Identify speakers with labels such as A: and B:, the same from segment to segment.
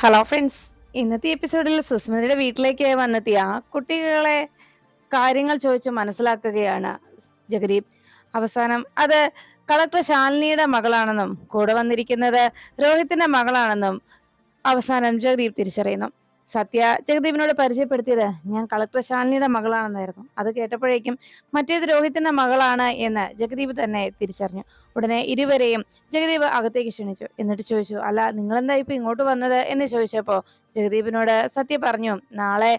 A: Hello friends, ഇന്നത്തെ എപ്പിസോഡിൽ സുസ്മിതയുടെ വീട്ടിലേക്ക് വന്നെത്തിയ കുട്ടികളെ കാര്യങ്ങൾ ചോദിച്ച് മനസ്സിലാക്കുകയാണ് ജഗദീപ്. അവസാനം അത് കളക്ടർ ശാലിനിയുടെ മകളാണെന്നും കൂടെ വന്നിരിക്കുന്നത് രോഹിത്തിന്റെ മകളാണെന്നും അവസാനം ജഗദീപ് തിരിച്ചറിയുന്നു. സത്യ ജഗദീപിനോട് പരിചയപ്പെടുത്തിയത് ഞാൻ കളക്ടർ ശാലിനിയുടെ മകളാണെന്നായിരുന്നു. അത് കേട്ടപ്പോഴേക്കും മറ്റേത് രോഹിത്തിന്റെ മകളാണ് എന്ന് ജഗദീപ് തന്നെ തിരിച്ചറിഞ്ഞു. ഉടനെ ഇരുവരെയും ജഗദീപ് അകത്തേക്ക് ക്ഷണിച്ചു. എന്നിട്ട് ചോദിച്ചു, അല്ല നിങ്ങളെന്താ ഇപ്പൊ ഇങ്ങോട്ട് വന്നത് എന്ന് ചോദിച്ചപ്പോ ജഗദീപിനോട് സത്യ പറഞ്ഞു, നാളെ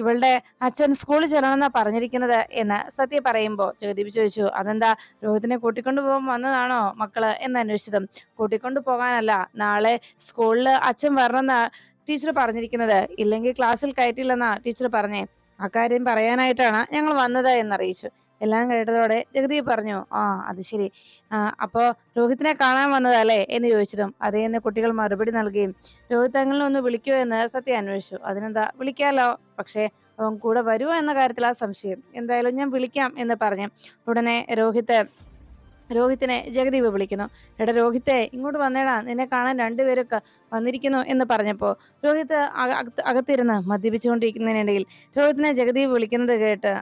A: ഇവളുടെ അച്ഛൻ സ്കൂളിൽ ചെല്ലണമെന്നാ പറഞ്ഞിരിക്കുന്നത് എന്ന് സത്യ പറയുമ്പോൾ ജഗദീപ് ചോദിച്ചു, അതെന്താ രോഹിത്തിനെ കൂട്ടിക്കൊണ്ടു പോകാൻ വന്നതാണോ മക്കള് എന്ന് അന്വേഷിച്ചതും, കൂട്ടിക്കൊണ്ടു പോകാനല്ല, നാളെ സ്കൂളിൽ അച്ഛൻ വരണമെന്നാ ടീച്ചർ പറഞ്ഞിരിക്കുന്നത്, ഇല്ലെങ്കിൽ ക്ലാസ്സിൽ കയറ്റില്ലെന്നാ ടീച്ചർ പറഞ്ഞേ, അക്കാര്യം പറയാനായിട്ടാണ് ഞങ്ങൾ വന്നത് എന്നറിയിച്ചു. എല്ലാം കേട്ടതോടെ ജഗദീപ് പറഞ്ഞു, ആ അത് ശരി, അപ്പോ രോഹിത്തിനെ കാണാൻ വന്നതല്ലേ എന്ന് ചോദിച്ചതും അതേ എന്ന് കുട്ടികൾ മറുപടി നൽകുകയും രോഹിത് അങ്കിളിനെ ഒന്ന് വിളിക്കുമോ എന്ന് സത്യ അന്വേഷിച്ചു. അതിനെന്താ, വിളിക്കാലോ, പക്ഷേ അവൻ കൂടെ വരുമോ എന്ന കാര്യത്തിലാ സംശയം, എന്തായാലും ഞാൻ വിളിക്കാം എന്ന് പറഞ്ഞു. ഉടനെ രോഹിത്തിനെ ജഗദീപ് വിളിക്കുന്നു. എടാ രോഹിത്തെ, ഇങ്ങോട്ട് വന്നേടാ, നിന്നെ കാണാൻ രണ്ടുപേരൊക്കെ വന്നിരിക്കുന്നു എന്ന് പറഞ്ഞപ്പോ രോഹിത് അകത്തിരുന്ന് മദ്യപിച്ചുകൊണ്ടിരിക്കുന്നതിനിടയിൽ രോഹിത്തിനെ ജഗദീപ് വിളിക്കുന്നത് കേട്ട്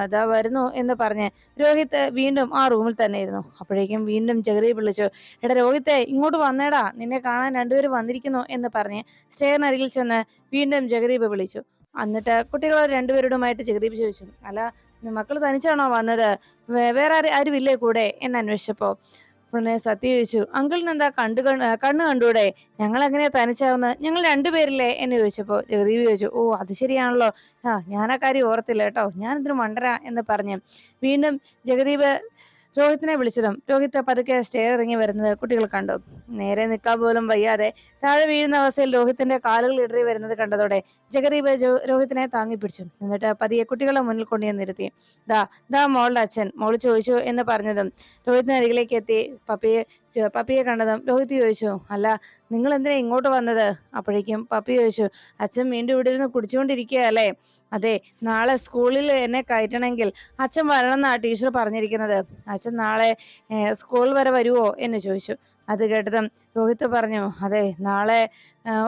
A: ഇതാ വരുന്നു എന്ന് പറഞ്ഞ് രോഹിത് വീണ്ടും ആ റൂമിൽ തന്നെ ഇരുന്നു. അപ്പോഴേക്കും വീണ്ടും ജഗദീപ് വിളിച്ചു, എടാ രോഹിത്തെ, ഇങ്ങോട്ട് വന്നേടാ, നിന്നെ കാണാൻ രണ്ടുപേരും വന്നിരിക്കുന്നു എന്ന് പറഞ്ഞ് സ്റ്റെയറിനരികിൽ ചെന്ന് വീണ്ടും ജഗദീപ് വിളിച്ചു. എന്നിട്ട് കുട്ടികൾ രണ്ടുപേരോടുമായിട്ട് ജഗദീപ് ചോദിച്ചു, അല്ല മക്കൾ തനിച്ചാണോ വന്നത്, വേറെ ആരുമില്ലേ കൂടെ എന്ന് അന്വേഷിച്ചപ്പോ ഉടനെ സത്യ ചോദിച്ചു, അങ്കിളിന് എന്താ കണ്ണ് കണ്ടൂടെ, ഞങ്ങൾ എങ്ങനെയാ തനിച്ചാവുന്നത്, ഞങ്ങൾ രണ്ടുപേരില്ലേ എന്ന് ചോദിച്ചപ്പോ ജഗദീപ് ചോദിച്ചു, ഓ അത് ശരിയാണല്ലോ, ഞാൻ ആ കാര്യം ഓർത്തില്ല കേട്ടോ, ഞാൻ ഇതിന് മണ്ടരാ എന്ന് പറഞ്ഞ് വീണ്ടും ജഗദീപ് രോഹിത്തിനെ വിളിച്ചതും രോഹിത് പതുക്കെ സ്റ്റെയർ ഇറങ്ങി വരുന്നത് കുട്ടികൾ കണ്ടു. നേരെ നിൽക്കാൻ പോലും വയ്യാതെ താഴെ വീഴുന്ന അവസ്ഥയിൽ രോഹിത്തിന്റെ കാലുകൾ ഇടറി വരുന്നത് കണ്ടതോടെ ജഗദീപ് രോഹിത്തിനെ താങ്ങി പിടിച്ചു. എന്നിട്ട് പതിയെ കുട്ടികളെ മുന്നിൽ കൊണ്ടുവന്ന് നിർത്തി. ദാ മോളുടെ അച്ഛൻ, മോള് ചോദിച്ചു എന്ന് പറഞ്ഞതും രോഹിത്തിന് അരികിലേക്ക് എത്തി പപ്പിയെ കണ്ടതും രോഹിത് ചോദിച്ചു, അല്ല നിങ്ങൾ എന്തിനാ ഇങ്ങോട്ട് വന്നത്? അപ്പോഴേക്കും പപ്പി ചോദിച്ചു, അച്ഛൻ വീണ്ടും ഇവിടെ ഇരുന്ന് കുടിച്ചുകൊണ്ടിരിക്കുക അല്ലേ? അതെ, നാളെ സ്കൂളിൽ എന്നെ കയറ്റണമെങ്കിൽ അച്ഛൻ വരണമെന്നാ ടീച്ചർ പറഞ്ഞിരിക്കുന്നത്, അച്ഛൻ നാളെ സ്കൂൾ വരെ വരുവോ എന്ന് ചോദിച്ചു. അത് കേട്ടതും രോഹിത് പറഞ്ഞു, അതെ നാളെ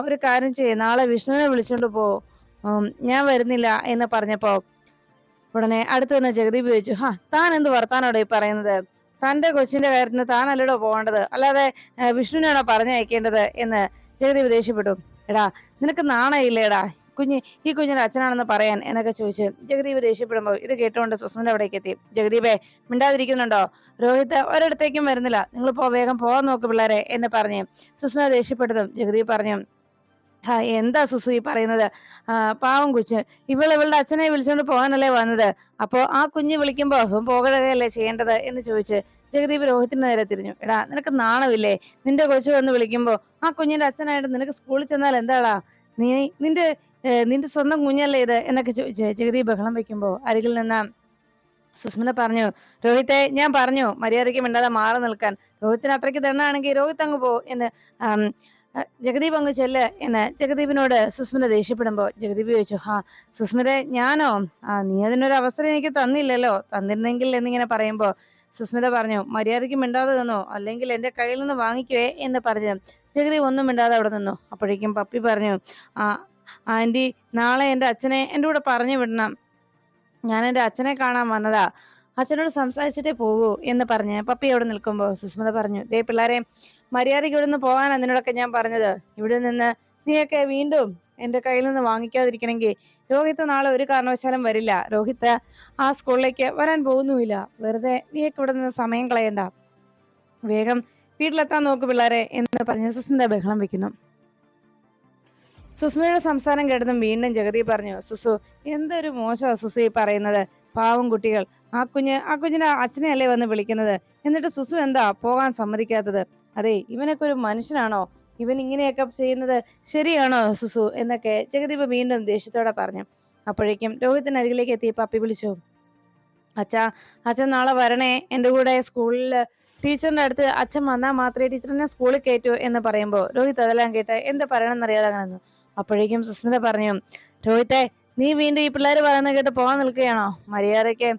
A: ഒരു കാര്യം ചെയ്യേ, നാളെ വിഷ്ണുവിനെ വിളിച്ചോണ്ട് പോ, ഞാൻ വരുന്നില്ല എന്ന് പറഞ്ഞപ്പോ ഉടനെ അടുത്ത് നിന്ന് ജഗദീപ് ചോദിച്ചു, താൻ എന്ത് വർത്താനോടെ ഈ പറയുന്നത്, തന്റെ കൊച്ചിന്റെ കാര്യത്തിന് താനല്ലടോ പോകേണ്ടത്, അല്ലാതെ വിഷ്ണുവിനാണോ പറഞ്ഞയക്കേണ്ടത് എന്ന് ജഗദീപ് ദേഷ്യപ്പെട്ടു. എടാ നിനക്ക് നാണയില്ലേടാ, ഈ കുഞ്ഞിന്റെ അച്ഛനാണെന്ന് പറയാൻ എന്നൊക്കെ ചോദിച്ച് ജഗദീപ് ദേഷ്യപ്പെടുമ്പോൾ ഇത് കേട്ടുകൊണ്ട് സുസ്മിത അവിടേക്ക് എത്തി. ജഗദീപേ, മിണ്ടാതിരിക്കുന്നുണ്ടോ? രോഹിത് ഒരിടത്തേക്കും വരുന്നില്ല, നിങ്ങളിപ്പോ വേഗം പോകാൻ നോക്ക് പിള്ളേരെ എന്ന് പറഞ്ഞ് സുസ്മിത ദേഷ്യപ്പെട്ടതും ജഗദീപ് പറഞ്ഞു, എന്താ സുസു ഈ പറയുന്നത്, പാവം കുഞ്ഞ്, ഇവളുടെ അച്ഛനെ വിളിച്ചോണ്ട് പോകാനല്ലേ വന്നത്, അപ്പോ ആ കുഞ്ഞ് വിളിക്കുമ്പോ പോകഴകയല്ലേ ചെയ്യേണ്ടത് എന്ന് ചോദിച്ച് ജഗദീപ് രോഹിത്തിന് നേരെ തിരിഞ്ഞു. എടാ നിനക്ക് നാണമില്ലേ, നിന്റെ കൊച്ചു വന്ന് വിളിക്കുമ്പോ ആ കുഞ്ഞിന്റെ അച്ഛനായിട്ട് നിനക്ക് സ്കൂളിൽ ചെന്നാൽ എന്താടാ, നിന്റെ സ്വന്തം കുഞ്ഞല്ലേ ഇത് എന്നൊക്കെ ചോദിച്ച് ജഗദീപ് ബഹളം വെക്കുമ്പോ അരികിൽ നിന്ന് സുസ്മിത പറഞ്ഞു, രോഹിത്തെ, ഞാൻ പറഞ്ഞു മര്യാദയ്ക്ക് മിണ്ടാതെ മാറി നിൽക്കാൻ, രോഹിത്തിന് അത്രയ്ക്ക് ദണ്ണാണെങ്കിൽ രോഹിത് അങ്ങ് പോ എന്ന് ജഗദീപ് അങ്ങ് ചെല്ല് എന്ന് ജഗദീപിനോട് സുസ്മിത ദേഷ്യപ്പെടുമ്പോ ജഗദീപ് ചോദിച്ചു, സുസ്മിത ഞാനോ, നീ അതിനൊരു അവസരം എനിക്ക് തന്നില്ലല്ലോ, തന്നിരുന്നെങ്കിൽ എന്നിങ്ങനെ പറയുമ്പോ സുസ്മിത പറഞ്ഞു, മര്യാദയ്ക്ക് മിണ്ടാതെ നിന്നോ, അല്ലെങ്കിൽ എന്റെ കയ്യിൽ നിന്ന് വാങ്ങിക്കുവേ എന്ന് പറഞ്ഞു ജഗദീപ് ഒന്നും മിണ്ടാതെ അവിടെ നിന്നു. അപ്പോഴേക്കും പപ്പി പറഞ്ഞു, ആന്റി, നാളെ എന്റെ അച്ഛനെ എന്റെ കൂടെ പറഞ്ഞു വിടണം, ഞാൻ എന്റെ അച്ഛനെ കാണാൻ വന്നതാ, അച്ഛനോട് സംസാരിച്ചിട്ടേ പോകൂ എന്ന് പറഞ്ഞ് പപ്പി അവിടെ നിൽക്കുമ്പോൾ സുസ്മിത പറഞ്ഞു, ദേ പിള്ളേരെ, മര്യാദയ്ക്ക് ഇവിടെ നിന്ന് പോകാനാ നിന്നോടൊക്കെ ഞാൻ പറഞ്ഞത്, ഇവിടെ നിന്ന് നീയൊക്കെ വീണ്ടും എന്റെ കയ്യിൽ നിന്ന് വാങ്ങിക്കാതിരിക്കണമെങ്കിൽ രോഹിത്ത് നാളെ ഒരു കാരണവശാലും വരില്ല, രോഹിത്ത് ആ സ്കൂളിലേക്ക് വരാൻ പോകുന്നുമില്ല, വെറുതെ നീയൊക്കെ ഇവിടെ നിന്ന് സമയം കളയണ്ട, വേഗം വീട്ടിലെത്താൻ നോക്ക് പിള്ളേരെ എന്ന് പറഞ്ഞ് സുസ്മിത ബഹളം വെക്കുന്നു. സുസ്മിതയുടെ സംസാരം കേട്ടതും വീണ്ടും ജഗദീപ് പറഞ്ഞു, സുസു എന്തൊരു മോശമാ സുസു ഈ പറയുന്നത്, പാവം കുട്ടികൾ, ആ കുഞ്ഞിന്റെ അച്ഛനെ അല്ലേ വന്ന് വിളിക്കുന്നത്, എന്നിട്ട് സുസു എന്താ പോകാൻ സമ്മതിക്കാത്തത്, അതെ ഇവനൊക്കെ ഒരു മനുഷ്യനാണോ, ഇവൻ ഇങ്ങനെയൊക്കെ ചെയ്യുന്നത് ശരിയാണോ സുസു എന്നൊക്കെ ജഗദീപ് വീണ്ടും ദേഷ്യത്തോടെ പറഞ്ഞു. അപ്പോഴേക്കും രോഹിത്തിന് അരികിലേക്ക് എത്തി പപ്പി വിളിച്ചു, അച്ഛൻ നാളെ വരണേ, എന്റെ കൂടെ സ്കൂളിൽ ടീച്ചറിന്റെ അടുത്ത് അച്ഛൻ വന്നാൽ മാത്രമേ ടീച്ചറിനെ സ്കൂളിൽ കയറ്റൂ എന്ന് പറയുമ്പോൾ രോഹിത് അതെല്ലാം കേട്ട് എന്ത് പറയണമെന്നറിയാതെ അങ്ങനെ. അപ്പോഴേക്കും സുസ്മിത പറഞ്ഞു, രോഹിത്തെ, നീ വീണ്ടും ഈ പിള്ളേർ പറയുന്നത് കേട്ട് പോകാൻ നിൽക്കുകയാണോ, മര്യാദയ്ക്ക്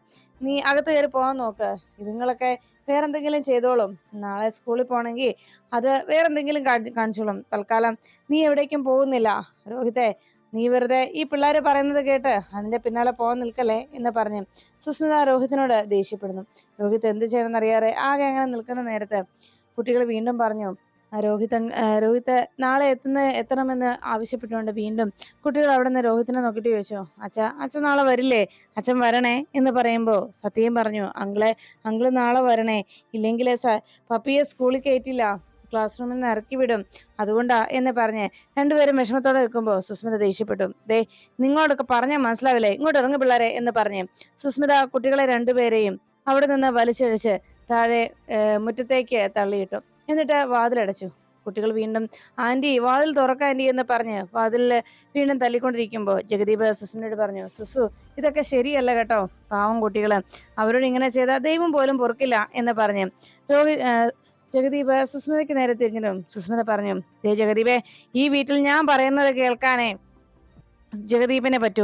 A: നീ അകത്ത് കയറി പോകാൻ നോക്ക്. ഇതുങ്ങളൊക്കെ വേറെന്തെങ്കിലും ചെയ്തോളും. നാളെ സ്കൂളിൽ പോണെങ്കിൽ അത് വേറെന്തെങ്കിലും കാണിച്ചോളും. തൽക്കാലം നീ എവിടേക്കും പോകുന്നില്ല. രോഹിത്തെ, നീ വെറുതെ ഈ പിള്ളേര് പറയുന്നത് കേട്ട് അതിന്റെ പിന്നാലെ പോകാൻ നിൽക്കല്ലേ എന്ന് പറഞ്ഞ് സുസ്മിത രോഹിത്തിനോട് ദേഷ്യപ്പെടുന്നു. രോഹിത് എന്ത് ചെയ്യണമെന്നറിയാതെ ആകെ അങ്ങനെ നിൽക്കുന്ന നേരത്ത് കുട്ടികൾ വീണ്ടും പറഞ്ഞു, രോഹിത്ത് നാളെ എത്തണമെന്ന് ആവശ്യപ്പെട്ടുകൊണ്ട് വീണ്ടും കുട്ടികൾ അവിടെ നിന്ന് രോഹിത്തിനെ നോക്കിയിട്ട് ചോദിച്ചു, അച്ഛൻ നാളെ വരില്ലേ? അച്ഛൻ വരണേ എന്ന് പറയുമ്പോ സത്യം പറഞ്ഞു, അങ്കിള് നാളെ വരണേ, ഇല്ലെങ്കിൽ പപ്പിയെ സ്കൂളിൽ കയറ്റില്ല, ക്ലാസ് റൂമിൽ നിന്ന് ഇറക്കി വിടും, അതുകൊണ്ടാ എന്ന് പറഞ്ഞ് രണ്ടുപേരും വിഷമത്തോടെ നിൽക്കുമ്പോൾ സുസ്മിത ദേഷ്യപ്പെട്ടു. നിങ്ങളോടൊക്കെ പറഞ്ഞാൽ മനസ്സിലാവില്ലേ, ഇങ്ങോട്ട് ഇറങ്ങു പിള്ളേരെ എന്ന് പറഞ്ഞ് സുസ്മിത കുട്ടികളെ രണ്ടുപേരെയും അവിടെ നിന്ന് വലിച്ചഴിച്ച് താഴെ മുറ്റത്തേക്ക് തള്ളിയിട്ടു. എന്നിട്ട് വാതിലടച്ചു. കുട്ടികൾ വീണ്ടും ആന്റി വാതിൽ തുറക്ക ആന്റി എന്ന് പറഞ്ഞ് വാതിലിൽ വീണ്ടും തല്ലിക്കൊണ്ടിരിക്കുമ്പോൾ ജഗദീപ് സുസ്മിനോട് പറഞ്ഞു, സുസു, ഇതൊക്കെ ശരിയല്ല കേട്ടോ, പാവം കുട്ടികള്, അവരോട് ഇങ്ങനെ ചെയ്താൽ ദൈവം പോലും പൊറുക്കില്ല എന്ന് പറഞ്ഞ് ജഗദീപ് സുസ്മിതയ്ക്ക് നേരെ തിരിഞ്ഞതും സുസ്മിത പറഞ്ഞു, ജഗദീപേ, ഈ വീട്ടിൽ ഞാൻ പറയുന്നത് കേൾക്കാനേ ജഗദീപിനെ പറ്റൂ.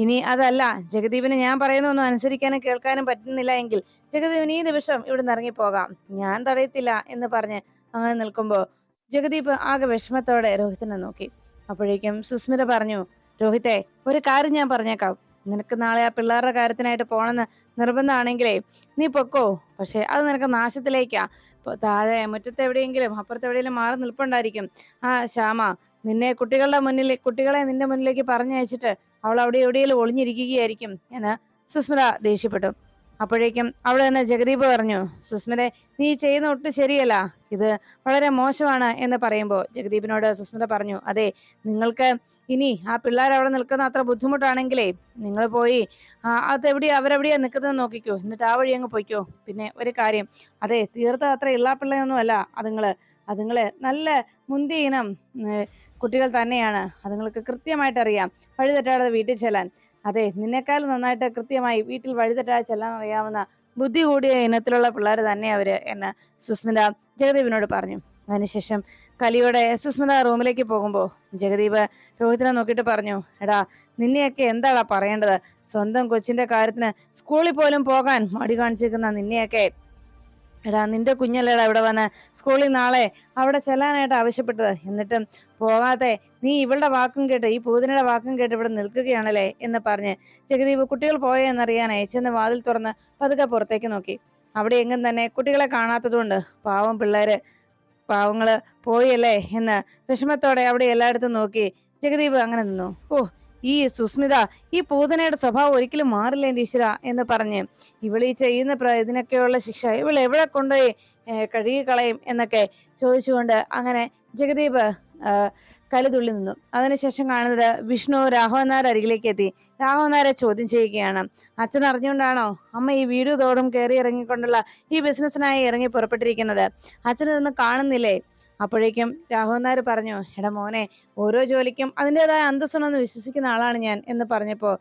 A: ഇനി അതല്ല, ജഗദീപിന് ഞാൻ പറയുന്നൊന്നും അനുസരിക്കാനും കേൾക്കാനും പറ്റുന്നില്ല എങ്കിൽ ജഗദീപിന് ഈ നിമിഷം ഇവിടെ നിന്ന് ഇറങ്ങിപ്പോകാം, ഞാൻ തടയത്തില്ല എന്ന് പറഞ്ഞ് അങ്ങനെ നിൽക്കുമ്പോൾ ജഗദീപ് ആകെ വിഷമത്തോടെ രോഹിത്തിനെ നോക്കി. അപ്പോഴേക്കും സുസ്മിത പറഞ്ഞു, രോഹിത്തെ, ഒരു കാര്യം ഞാൻ പറഞ്ഞേക്കാം, നിനക്ക് നാളെ ആ പിള്ളേരുടെ കാര്യത്തിനായിട്ട് പോകണമെന്ന് നിർബന്ധമാണെങ്കിലേ നീ പൊക്കോ, പക്ഷെ അത് നിനക്ക് നാശത്തിലേക്കാ. താഴെ മുറ്റത്ത് എവിടെയെങ്കിലും അപ്പുറത്ത് എവിടെയെങ്കിലും മാറി നിൽപ്പുണ്ടായിരിക്കും ആ ശ്യാമ, കുട്ടികളെ നിന്റെ മുന്നിലേക്ക് പറഞ്ഞയച്ചിട്ട് അവൾ അവിടെ എവിടെയെങ്കിലും ഒളിഞ്ഞിരിക്കുകയായിരിക്കും എന്ന് സുസ്മിത ദേഷ്യപ്പെട്ടു. അപ്പോഴേക്കും അവിടെ നിന്ന് ജഗദീപ് പറഞ്ഞു, സുസ്മിതെ, നീ ചെയ്യുന്ന ഒട്ടും ശരിയല്ല, ഇത് വളരെ മോശമാണ് എന്ന് പറയുമ്പോൾ ജഗദീപിനോട് സുസ്മിത പറഞ്ഞു, അതെ, നിങ്ങൾക്ക് ഇനി ആ പിള്ളേർ അവിടെ നിൽക്കുന്ന അത്ര ബുദ്ധിമുട്ടാണെങ്കിലേ നിങ്ങൾ പോയി അവരെവിടെയാ നിൽക്കുന്നത് നോക്കിക്കോ, എന്നിട്ട് ആ വഴി അങ്ങ് പോയിക്കോ. പിന്നെ ഒരു കാര്യം, അതെ, തീർത്ത അത്ര ഇല്ലാ പിള്ളയൊന്നും അല്ല അതുങ്ങള് നല്ല മുന്തിയ ഇനം കുട്ടികൾ തന്നെയാണ്. അതുങ്ങൾക്ക് കൃത്യമായിട്ട് അറിയാം വഴി തെറ്റാതെ വീട്ടിൽ ചെല്ലാൻ. അതെ, നിന്നെക്കാൾ നന്നായിട്ട് കൃത്യമായി വീട്ടിൽ വഴിതെറ്റാതെ ചെല്ലാൻ അറിയാവുന്ന ബുദ്ധി കൂടിയ ഇനത്തിലുള്ള പിള്ളേർ തന്നെ അവര് എന്ന് സുസ്മിത ജഗദീപിനോട് പറഞ്ഞു. അതിനുശേഷം കലിയോടെ സുസ്മിത റൂമിലേക്ക് പോകുമ്പോൾ ജഗദീപ് രോഹിത്തിനെ നോക്കിയിട്ട് പറഞ്ഞു, എടാ, നിന്നെയൊക്കെ എന്താടാ പറയേണ്ടത്? സ്വന്തം കൊച്ചിന്റെ കാര്യത്തിന് സ്കൂളിൽ പോലും പോകാൻ മടി കാണിച്ചിരിക്കുന്ന നിന്നെയൊക്കെ, എടാ, നിന്റെ കുഞ്ഞല്ലേടാ ഇവിടെ വന്ന് സ്കൂളിൽ നാളെ അവിടെ ചെല്ലാനായിട്ട് ആവശ്യപ്പെട്ടത്, എന്നിട്ടും പോകാതെ നീ ഇവളുടെ വാക്കും കേട്ട്, ഈ പൂതിനയുടെ വാക്കും കേട്ട് ഇവിടെ നിൽക്കുകയാണല്ലേ എന്ന് പറഞ്ഞ് ജഗദീപ് കുട്ടികൾ പോയെന്നറിയാനായി ചെന്ന് വാതിൽ തുറന്ന് പതുക്കെ പുറത്തേക്ക് നോക്കി. അവിടെ എങ്ങും തന്നെ കുട്ടികളെ കാണാത്തതുകൊണ്ട് പാവങ്ങള് പോയല്ലേ എന്ന് വിഷമത്തോടെ അവിടെ എല്ലായിടത്തും നോക്കി ജഗദീപ് അങ്ങനെ നിന്നു. ഈ സുസ്മിത, ഈ പൂതനയുടെ സ്വഭാവം ഒരിക്കലും മാറില്ല എൻ്റെ ഈശ്വര എന്ന് പറഞ്ഞ് ഇവളീ ചെയ്യുന്ന ഇതിനൊക്കെയുള്ള ശിക്ഷ ഇവൾ എവിടെ കൊണ്ടുപോയി കഴുകി കളയും എന്നൊക്കെ ചോദിച്ചുകൊണ്ട് അങ്ങനെ ജഗദീപ് കലിതുള്ളി നിന്നു. അതിനുശേഷം കാണുന്നത് വിഷ്ണു രാഘവൻ നായർ അരികിലേക്ക് എത്തി. രാഘവൻ നായരെ ചോദ്യം ചെയ്യുകയാണ്. അച്ഛൻ അറിഞ്ഞുകൊണ്ടാണോ അമ്മ ഈ വീട് തോടും കയറി ഇറങ്ങിക്കൊണ്ടുള്ള ഈ ബിസിനസ്സിനായി ഇറങ്ങി പുറപ്പെട്ടിരിക്കുന്നത്? അച്ഛനതൊന്നും കാണുന്നില്ലേ? അപ്പോഴേക്കും രാഘവൻ നായർ പറഞ്ഞു, എടാ മോനെ, ഓരോ ജോലിക്കും അതിൻ്റെതായ അന്തസ്സുണ്ടെന്ന് വിശ്വസിക്കുന്ന ആളാണ് ഞാൻ എന്ന് പറഞ്ഞപ്പോൾ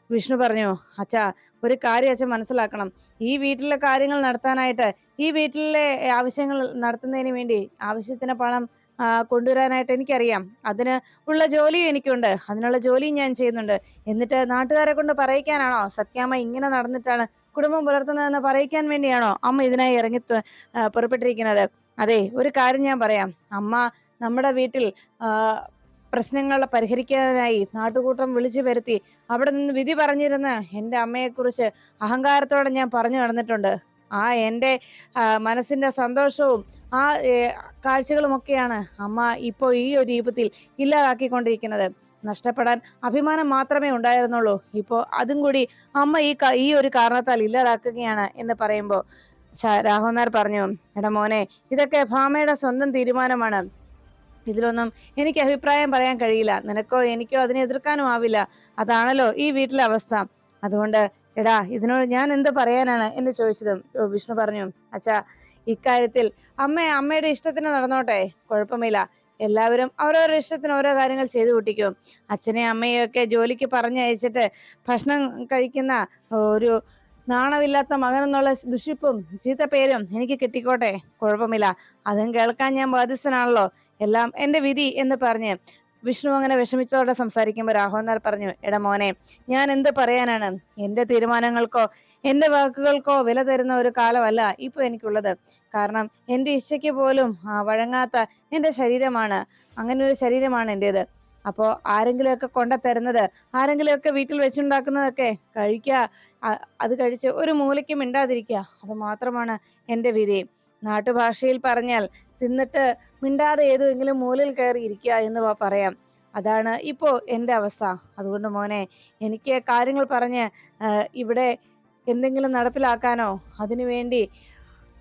A: വിഷ്ണു പറഞ്ഞു, അച്ഛാ, ഒരു കാര്യം അച്ഛൻ മനസ്സിലാക്കണം, ഈ വീട്ടിലെ കാര്യങ്ങൾ നടത്താനായിട്ട്, ഈ വീട്ടിലെ ആവശ്യങ്ങൾ നടത്തുന്നതിന് വേണ്ടി ആവശ്യത്തിന് പണം കൊണ്ടുവരാനായിട്ട് എനിക്കറിയാം. അതിന് ഉള്ള ജോലിയും എനിക്കുണ്ട്, അതിനുള്ള ജോലിയും ഞാൻ ചെയ്യുന്നുണ്ട്. എന്നിട്ട് നാട്ടുകാരെ കൊണ്ട് പറയിക്കാനാണോ സത്യാമ്മ ഇങ്ങനെ നടന്നിട്ടാണ് കുടുംബം പുലർത്തുന്നതെന്ന് പറയിക്കാൻ വേണ്ടിയാണോ അമ്മ ഇതിനായി ഇറങ്ങി പുറപ്പെട്ടിരിക്കുന്നത്? അതെ, ഒരു കാര്യം ഞാൻ പറയാം, അമ്മ നമ്മുടെ വീട്ടിൽ പ്രശ്നങ്ങൾ പരിഹരിക്കാനായി നാട്ടുകൂട്ടം വിളിച്ചു വരുത്തി അവിടെ നിന്ന് വിധി പറഞ്ഞിരുന്ന എൻ്റെ അമ്മയെക്കുറിച്ച് അഹങ്കാരത്തോടെ ഞാൻ പറഞ്ഞു നടന്നിട്ടുണ്ട്. എൻ്റെ മനസ്സിന്റെ സന്തോഷവും ആ കാഴ്ചകളുമൊക്കെയാണ് അമ്മ ഇപ്പോൾ ഈ ഒരു രൂപത്തിൽ ഇല്ലാതാക്കിക്കൊണ്ടിരിക്കുന്നത്. നഷ്ടപ്പെടാൻ അഭിമാനം മാത്രമേ ഉണ്ടായിരുന്നുള്ളൂ, ഇപ്പോൾ അതും കൂടി അമ്മ ഈ ഒരു കാരണത്താൽ ഇല്ലാതാക്കുകയാണ് എന്ന് പറയുമ്പോൾ രാഘവൻ നായർ പറഞ്ഞു, എടാ മോനെ, ഇതൊക്കെ ഭാമയുടെ സ്വന്തം തീരുമാനമാണ്, ഇതിലൊന്നും എനിക്ക് അഭിപ്രായം പറയാൻ കഴിയില്ല. നിനക്കോ എനിക്കോ അതിനെ എതിർക്കാനും ആവില്ല. അതാണല്ലോ ഈ വീട്ടിലെ അവസ്ഥ. അതുകൊണ്ട് എടാ, ഇതിനോട് ഞാൻ എന്ത് പറയാനാണ് എന്ന് ചോദിച്ചതും വിഷ്ണു പറഞ്ഞു, അച്ഛാ, ഇക്കാര്യത്തിൽ അമ്മയുടെ ഇഷ്ടത്തിന് നടന്നോട്ടെ, കുഴപ്പമില്ല. എല്ലാവരും അവരവരുടെ ഇഷ്ടത്തിന് ഓരോ കാര്യങ്ങൾ ചെയ്തു കൂട്ടിക്കും. അച്ഛനെ അമ്മയൊക്കെ ജോലിക്ക് പറഞ്ഞയച്ചിട്ട് ഭക്ഷണം കഴിക്കുന്ന ഒരു നാണമില്ലാത്ത മകനെന്നുള്ള ദുഷിപ്പും ചീത്ത പേരും എനിക്ക് കിട്ടിക്കോട്ടെ, കുഴപ്പമില്ല. അതും കേൾക്കാൻ ഞാൻ ബാധ്യസ്ഥനാണല്ലോ, എല്ലാം എൻ്റെ വിധി എന്ന് പറഞ്ഞ് വിഷ്ണു അങ്ങനെ വിഷമിച്ചതോടെ സംസാരിക്കുമ്പോൾ രാഘവൻ നായർ പറഞ്ഞു, എടാ മോനെ, ഞാൻ എന്ത് പറയാനാണ്? എൻ്റെ തീരുമാനങ്ങൾക്കോ എന്റെ വാക്കുകൾക്കോ വില തരുന്ന ഒരു കാലമല്ല ഇപ്പൊ എനിക്കുള്ളത്. കാരണം എന്റെ ഇച്ഛയ്ക്ക് പോലും വഴങ്ങാത്ത എന്റെ ശരീരമാണ്, അങ്ങനെ ഒരു ശരീരമാണ് എന്റേത്. അപ്പോ ആരെങ്കിലുമൊക്കെ കൊണ്ടുതരുന്നത്, ആരെങ്കിലുമൊക്കെ വീട്ടിൽ വെച്ചുണ്ടാക്കുന്നതൊക്കെ കഴിക്കുക, അത് കഴിച്ച് ഒരു മൂലയ്ക്ക് മിണ്ടാതിരിക്കുക, അത് മാത്രമാണ് എന്റെ വിധി. നാട്ടുഭാഷയിൽ പറഞ്ഞാൽ തിന്നിട്ട് മിണ്ടാതെ ഏതെങ്കിലും മൂലയിൽ കയറി ഇരിക്കുക എന്ന് പറയാം. അതാണ് ഇപ്പോ എന്റെ അവസ്ഥ. അതുകൊണ്ട് മോനെ, എനിക്ക് കാര്യങ്ങൾ പറഞ്ഞ് ഇവിടെ എന്തെങ്കിലും നടപ്പിലാക്കാനോ അതിനുവേണ്ടി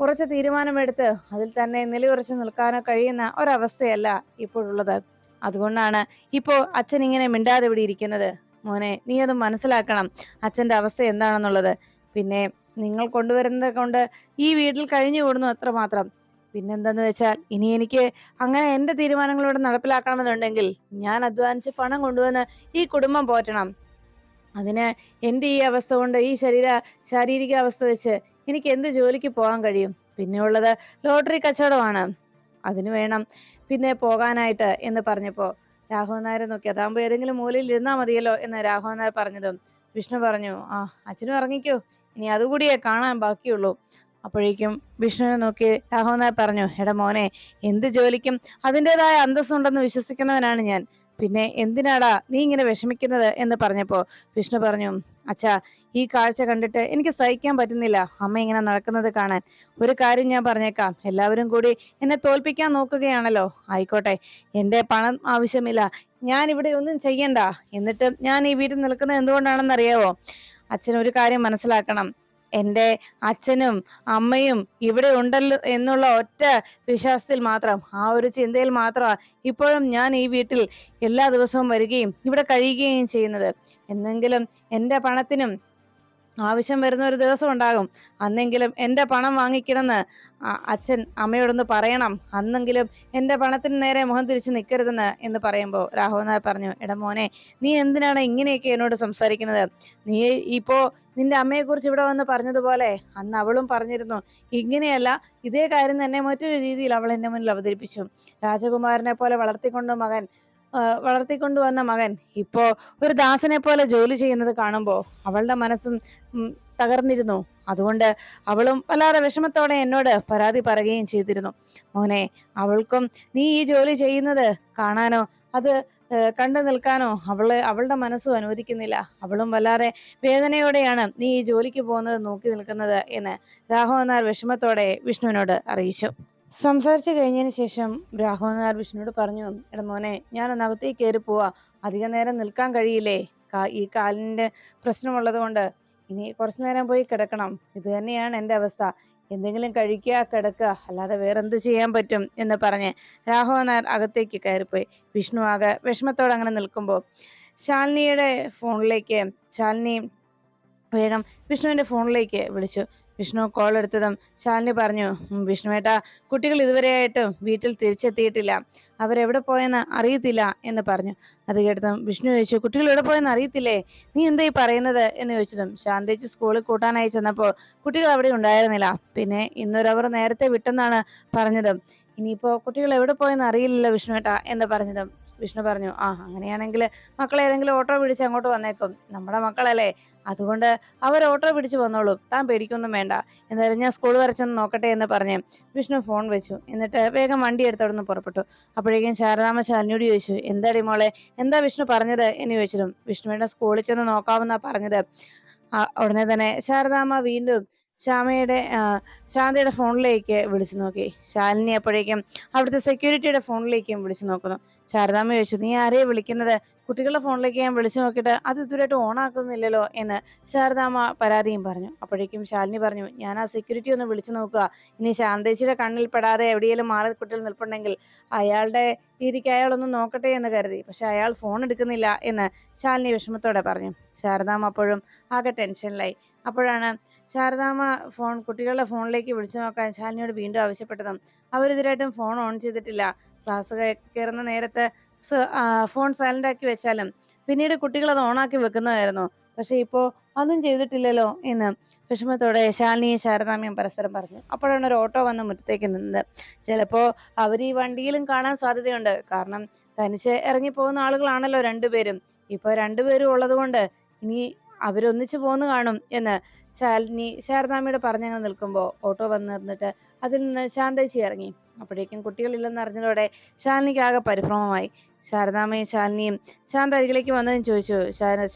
A: കുറച്ച് തീരുമാനമെടുത്ത് അതിൽ തന്നെ നിലയുറച്ച് നിൽക്കാനോ കഴിയുന്ന ഒരവസ്ഥയല്ല ഇപ്പോഴുള്ളത്. അതുകൊണ്ടാണ് ഇപ്പോ അച്ഛൻ ഇങ്ങനെ മിണ്ടാതെ ഇവിടെ ഇരിക്കുന്നത്. മോനെ, നീ അത് മനസ്സിലാക്കണം, അച്ഛന്റെ അവസ്ഥ എന്താണെന്നുള്ളത്. പിന്നെ നിങ്ങൾ കൊണ്ടുവരുന്നത് കൊണ്ട് ഈ വീട്ടിൽ കഴിഞ്ഞു കൂടുന്നു അത്രമാത്രം. പിന്നെന്താന്ന് വെച്ചാൽ, ഇനി എനിക്ക് അങ്ങനെ എന്റെ തീരുമാനങ്ങളോട് നടപ്പിലാക്കണമെന്നുണ്ടെങ്കിൽ ഞാൻ അധ്വാനിച്ച് പണം കൊണ്ടുവന്ന് ഈ കുടുംബം പോറ്റണം. അതിന് എന്റെ ഈ അവസ്ഥ കൊണ്ട്, ഈ ശാരീരിക അവസ്ഥ വെച്ച് എനിക്ക് എന്ത് ജോലിക്ക് പോകാൻ കഴിയും? പിന്നെ ഉള്ളത് ലോട്ടറി കച്ചവടമാണ്, അതിന് വേണം പിന്നെ പോകാനായിട്ട് എന്ന് പറഞ്ഞപ്പോ രാഘവൻ നായരെ നോക്കി. അതാകുമ്പോ ഏതെങ്കിലും മൂലയിൽ ഇരുന്നാ മതിയല്ലോ എന്ന് രാഘവൻ നായർ പറഞ്ഞതും വിഷ്ണു പറഞ്ഞു, അച്ഛനും ഇറങ്ങിക്കോ, ഇനി അതുകൂടിയേ കാണാൻ ബാക്കിയുള്ളൂ. അപ്പോഴേക്കും വിഷ്ണുവിനെ നോക്കി രാഘവൻ നായർ പറഞ്ഞു, എടാ മോനെ, എന്ത് ജോലിക്കും അതിൻ്റെതായ അന്തസ്സുണ്ടെന്ന് വിശ്വസിക്കുന്നവനാണ് ഞാൻ. പിന്നെ എന്തിനാടാ നീ ഇങ്ങനെ വിഷമിക്കുന്നത് എന്ന് പറഞ്ഞപ്പോ വിഷ്ണു പറഞ്ഞു, അച്ഛാ, ഈ കാഴ്ച കണ്ടിട്ട് എനിക്ക് സഹിക്കാൻ പറ്റുന്നില്ല അമ്മ ഇങ്ങനെ നടക്കുന്നത് കാണാൻ. ഒരു കാര്യം ഞാൻ പറഞ്ഞേക്കാം, എല്ലാവരും കൂടി എന്നെ തോൽപ്പിക്കാൻ നോക്കുകയാണല്ലോ. ആയിക്കോട്ടെ, എന്റെ പണം ആവശ്യമില്ല, ഞാൻ ഇവിടെ ഒന്നും ചെയ്യണ്ട. എന്നിട്ട് ഞാൻ ഈ വീട്ടിൽ നിൽക്കുന്നത് എന്തുകൊണ്ടാണെന്ന് അറിയാവോ? അച്ഛൻ ഒരു കാര്യം മനസ്സിലാക്കണം, എന്റെ അച്ഛനും അമ്മയും ഇവിടെ ഉണ്ടല്ലോ എന്നുള്ള ഒറ്റ വിശ്വാസത്തിൽ മാത്രം, ആ ഒരു ചിന്തയിൽ മാത്രമാണ് ഇപ്പോഴും ഞാൻ ഈ വീട്ടിൽ എല്ലാ ദിവസവും വരികയും ഇവിടെ കഴിയുകയും ചെയ്യുന്നത്. എന്നെങ്കിലും എന്റെ പണത്തിനും ആവശ്യം വരുന്ന ഒരു ദിവസം ഉണ്ടാകും. അന്നെങ്കിലും എന്റെ പണം വാങ്ങിക്കണമെന്ന് അച്ഛൻ അമ്മയോടൊന്ന് പറയണം. അന്നെങ്കിലും എന്റെ പണത്തിന് നേരെ മുഖം തിരിച്ച് നിൽക്കരുതെന്ന് എന്ന് പറയുമ്പോൾ രാഘവൻ നായർ പറഞ്ഞു, എടാ മോനെ, നീ എന്തിനാണ് ഇങ്ങനെയൊക്കെ എന്നോട് സംസാരിക്കുന്നത്? നീ ഇപ്പോ നിന്റെ അമ്മയെ കുറിച്ച് ഇവിടെ വന്ന് പറഞ്ഞതുപോലെ അന്ന് അവളും പറഞ്ഞിരുന്നു. ഇങ്ങനെയല്ല, ഇതേ കാര്യം തന്നെ മറ്റൊരു രീതിയിൽ അവൾ എന്റെ മുന്നിൽ അവതരിപ്പിച്ചു. രാജകുമാരനെ പോലെ വളർത്തിക്കൊണ്ടുവന്ന മകൻ ഇപ്പോ ഒരു ദാസനെ പോലെ ജോലി ചെയ്യുന്നത് കാണുമ്പോ അവളുടെ മനസ്സും തകർന്നിരുന്നു. അതുകൊണ്ട് അവളും വല്ലാതെ വിഷമത്തോടെ എന്നോട് പരാതി പറയുകയും ചെയ്തിരുന്നു. മോനെ, അവൾക്കും നീ ഈ ജോലി ചെയ്യുന്നത് കാണാനോ അത് കണ്ടു നിൽക്കാനോ അവളുടെ മനസ്സും അനുവദിക്കുന്നില്ല. അവളും വല്ലാതെ വേദനയോടെയാണ് നീ ഈ ജോലിക്ക് പോകുന്നത് നോക്കി നിൽക്കുന്നത് എന്ന് രാഘവൻ നായർ വിഷമത്തോടെ വിഷ്ണുവിനോട് അറിയിച്ചു. സംസാരിച്ചു കഴിഞ്ഞതിന് ശേഷം രാഘവൻ നായർ വിഷ്ണുവിനോട് പറഞ്ഞു, എടാ മോനെ, ഞാനൊന്ന് അകത്തേക്ക് കയറി പോവാ, അധികം നേരം നിൽക്കാൻ കഴിയില്ലേ, ഈ കാലിന്റെ പ്രശ്നമുള്ളത് കൊണ്ട് ഇനി കുറച്ചു നേരം പോയി കിടക്കണം. ഇത് തന്നെയാണ് എൻ്റെ അവസ്ഥ. എന്തെങ്കിലും കഴിക്കുക, കിടക്കുക, അല്ലാതെ വേറെന്ത് ചെയ്യാൻ പറ്റും എന്ന് പറഞ്ഞ് രാഘവൻ നായർ അകത്തേക്ക് കയറിപ്പോയി. വിഷ്ണു ആകെ വിഷമത്തോടെ അങ്ങനെ നിൽക്കുമ്പോൾ ശാലിനി വേഗം വിഷ്ണുവിന്റെ ഫോണിലേക്ക് വിളിച്ചു. വിഷ്ണു കോൾ എടുത്തതും ശാലിനി പറഞ്ഞു, വിഷ്ണുവേട്ടാ, കുട്ടികൾ ഇതുവരെയായിട്ടും വീട്ടിൽ തിരിച്ചെത്തിയിട്ടില്ല, അവരെവിടെ പോയെന്ന് അറിയത്തില്ല എന്ന് പറഞ്ഞു. അത് കേട്ടതും വിഷ്ണു ചോദിച്ചു, കുട്ടികൾ എവിടെ പോയെന്ന് അറിയത്തില്ലേ? നീ എന്താ ഈ പറയുന്നത് എന്ന് ചോദിച്ചതും ശാന്തേച്ചി സ്കൂളിൽ കൂട്ടാനായി ചെന്നപ്പോൾ കുട്ടികൾ അവിടെ ഉണ്ടായിരുന്നില്ല. പിന്നെ ഇന്നൊരവർ നേരത്തെ വിട്ടെന്നാണ് പറഞ്ഞത്. ഇനിയിപ്പോ കുട്ടികൾ എവിടെ പോയെന്ന് അറിയില്ലല്ലോ വിഷ്ണുവേട്ടാ എന്ന് പറഞ്ഞതും വിഷ്ണു പറഞ്ഞു, അങ്ങനെയാണെങ്കിൽ മക്കളെ ഏതെങ്കിലും ഓട്ടോ പിടിച്ച് അങ്ങോട്ട് വന്നേക്കും, നമ്മുടെ മക്കളല്ലേ, അതുകൊണ്ട് അവർ ഓട്ടോ പിടിച്ച് വന്നോളും, താൻ പേടിക്കൊന്നും വേണ്ട. എന്തായാലും ഞാൻ സ്കൂൾ വരെ ചെന്ന് നോക്കട്ടെ എന്ന് പറഞ്ഞ് വിഷ്ണു ഫോൺ വെച്ചു. എന്നിട്ട് വേഗം വണ്ടി എടുത്ത് അവിടെ നിന്ന് പുറപ്പെട്ടു. അപ്പോഴേക്കും ശാരദാമ്മ ശാലിനിയോട് ചോദിച്ചു, എന്താടി മോളെ, എന്താ വിഷ്ണു പറഞ്ഞത് എന്ന് ചോദിച്ചതും വിഷ്ണുവിന്റെ സ്കൂളിൽ ചെന്ന് നോക്കാമെന്നാ പറഞ്ഞത്. ഉടനെ തന്നെ ശാരദാമ്മ വീണ്ടും ശാന്തയുടെ ഫോണിലേക്ക് വിളിച്ചു നോക്കി. ശാലിനി അപ്പോഴേക്കും അവിടുത്തെ സെക്യൂരിറ്റിയുടെ ഫോണിലേക്കും വിളിച്ചു നോക്കുന്നു. ശാരദാമ്മ ചോദിച്ചു, നീ ആരെയാ വിളിക്കുന്നത്? കുട്ടികളുടെ ഫോണിലേക്ക് ഞാൻ വിളിച്ചു നോക്കിയിട്ട് അത് ഇതുവരെയായിട്ട് ഓൺ ആക്കുന്നില്ലല്ലോ എന്ന് ശാരദാമ്മ പരാതിയും പറഞ്ഞു. അപ്പോഴേക്കും ശാലിനി പറഞ്ഞു, ഞാൻ ആ സെക്യൂരിറ്റി ഒന്ന് വിളിച്ചു നോക്കുക, ഇനി ശാന്തേച്ചിയുടെ കണ്ണിൽ പെടാതെ എവിടെയെങ്കിലും മാറി കുട്ടികൾ നിൽപ്പുണ്ടെങ്കിൽ അയാളുടെ രീതിക്ക് അയാളൊന്ന് നോക്കട്ടെ എന്ന് കരുതി. പക്ഷെ അയാൾ ഫോൺ എടുക്കുന്നില്ല എന്ന് ശാലിനി വിഷമത്തോടെ പറഞ്ഞു. ശാരദാമ്മ അപ്പോഴും ആകെ ടെൻഷനിലായി. അപ്പോഴാണ് ശാരദാമ്മ കുട്ടികളുടെ ഫോണിലേക്ക് വിളിച്ചു നോക്കാൻ ശാലിനിയോട് വീണ്ടും ആവശ്യപ്പെട്ടതും അവരിതുവരെയായിട്ടും ഫോൺ ഓൺ ചെയ്തിട്ടില്ല. ക്ലാസ് കയറുന്ന നേരത്ത് ഫോൺ സൈലന്റ് ആക്കി വെച്ചാലും പിന്നീട് കുട്ടികൾ അത് ഓണാക്കി വെക്കുന്നതായിരുന്നു. പക്ഷെ ഇപ്പോ അതും ചെയ്തിട്ടില്ലല്ലോ എന്ന് വിഷമത്തോടെ ശാലിനിയും ശാരദാമ്മയും പരസ്പരം പറഞ്ഞു. അപ്പോഴാണ് ഒരു ഓട്ടോ വന്ന് മുറ്റത്തേക്ക് നിന്നത്. ചിലപ്പോ അവർ ഈ വണ്ടിയിലും കാണാൻ സാധ്യതയുണ്ട്. കാരണം തനിച്ച് ഇറങ്ങി പോകുന്ന ആളുകളാണല്ലോ രണ്ടുപേരും. ഇപ്പൊ രണ്ടുപേരും ഉള്ളത് കൊണ്ട് ഇനി അവരൊന്നിച്ചു പോന്നു കാണും എന്ന് ശാലിനി ശാരദാമ്മയോട് പറഞ്ഞങ്ങനെ നിൽക്കുമ്പോൾ ഓട്ടോ വന്ന് നിന്നിട്ട് അതിൽ നിന്ന് ശാന്തേച്ചി ഇറങ്ങി. അപ്പോഴേക്കും കുട്ടികളില്ലെന്ന് അറിഞ്ഞതോടെ ശാലിനിക്ക് ആകെ പരിഭ്രമമായി. ശാരദാമ്മയും ശാലിനിയും ശാന്ത അരികിലേക്ക് വന്നതും ചോദിച്ചു,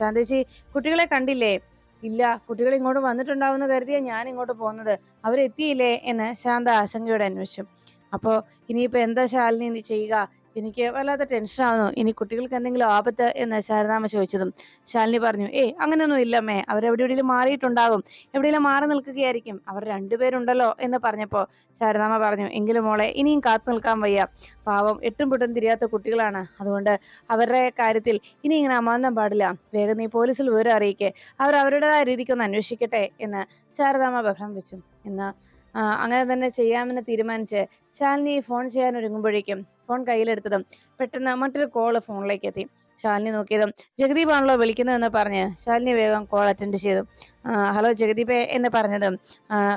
A: ശാന്തേച്ചി കുട്ടികളെ കണ്ടില്ലേ? ഇല്ല, കുട്ടികൾ ഇങ്ങോട്ട് വന്നിട്ടുണ്ടാവുമെന്ന് കരുതിയാ ഞാൻ ഇങ്ങോട്ട് പോകുന്നത്. അവരെത്തിയില്ലേ എന്ന് ശാന്ത ആശങ്കയോടെ അന്വേഷിച്ചു. അപ്പോ ഇനിയിപ്പോ എന്താ ശാലിനി നീ ചെയ്യുക? എനിക്ക് വല്ലാത്ത ടെൻഷനാവുന്നു. ഇനി കുട്ടികൾക്ക് എന്തെങ്കിലും ആപത്ത് എന്ന് ശാരദാമ്മ ചോദിച്ചതും ശാലിനി പറഞ്ഞു, അങ്ങനെയൊന്നും ഇല്ലമ്മേ, അവരെവിടെയെങ്കിലും മാറിയിട്ടുണ്ടാകും, എവിടെയെങ്കിലും മാറി നിൽക്കുകയായിരിക്കും, അവർ രണ്ടുപേരുണ്ടല്ലോ എന്ന് പറഞ്ഞപ്പോ ശാരദാമ്മ പറഞ്ഞു, എങ്കിലും മോളെ ഇനിയും കാത്തു നിൽക്കാൻ വയ്യ. പാവം എട്ടും പൊട്ടും തിരിയാത്ത കുട്ടികളാണ്. അതുകൊണ്ട് അവരുടെ കാര്യത്തിൽ ഇനി ഇങ്ങനെ അമാന്തം പാടില്ല. വേഗം നീ പോലീസിൽ വിവരം അറിയിക്കേ, അവർ അവരുടേതായ രീതിക്കൊന്ന് അന്വേഷിക്കട്ടെ എന്ന് ശാരദാമ്മ ബഹളം വെച്ചു. എന്ന് അങ്ങനെ തന്നെ ചെയ്യാമെന്ന് തീരുമാനിച്ച് ശാലിനി ഫോൺ ചെയ്യാൻ ഒരുങ്ങുമ്പോഴേക്കും ഫോൺ കയ്യിലെടുത്തതും പെട്ടെന്ന് മറ്റൊരു കോള് ഫോണിലേക്ക് എത്തി. ശാലിനി നോക്കിയതും ജഗദീപാണല്ലോ വിളിക്കുന്നതെന്ന് പറഞ്ഞ് ശാലിനി വേഗം കോൾ അറ്റൻഡ് ചെയ്തു. ഹലോ ജഗദീപേ എന്ന് പറഞ്ഞതും,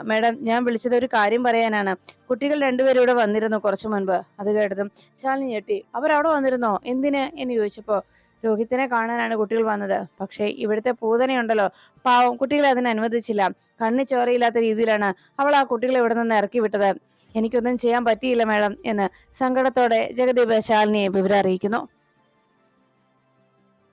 A: മാഡം ഞാൻ വിളിച്ചത് ഒരു കാര്യം പറയാനാണ്. കുട്ടികൾ രണ്ടുപേരും ഇവിടെ വന്നിരുന്നു കുറച്ചു മുൻപ്. അത് കേട്ടതും ശാലിനി ഞെട്ടി. അവരവിടെ വന്നിരുന്നോ? എന്തിന് എന്ന് ചോദിച്ചപ്പോ, രോഹിത്തിനെ കാണാനാണ് കുട്ടികൾ വന്നത്. പക്ഷേ ഇവിടുത്തെ പൂതനയുണ്ടല്ലോ, പാവം കുട്ടികളെ അതിന് അനുവദിച്ചില്ല. കണ്ണി ചോരയില്ലാത്ത രീതിയിലാണ് അവൾ ആ കുട്ടികളെ ഇവിടെ നിന്ന് ഇറക്കി വിട്ടത്. എനിക്കൊന്നും ചെയ്യാൻ പറ്റിയില്ല മാഡം എന്ന് സങ്കടത്തോടെ ജഗദീപ് ശാലിനിയെ വിവരം അറിയിക്കുന്നു.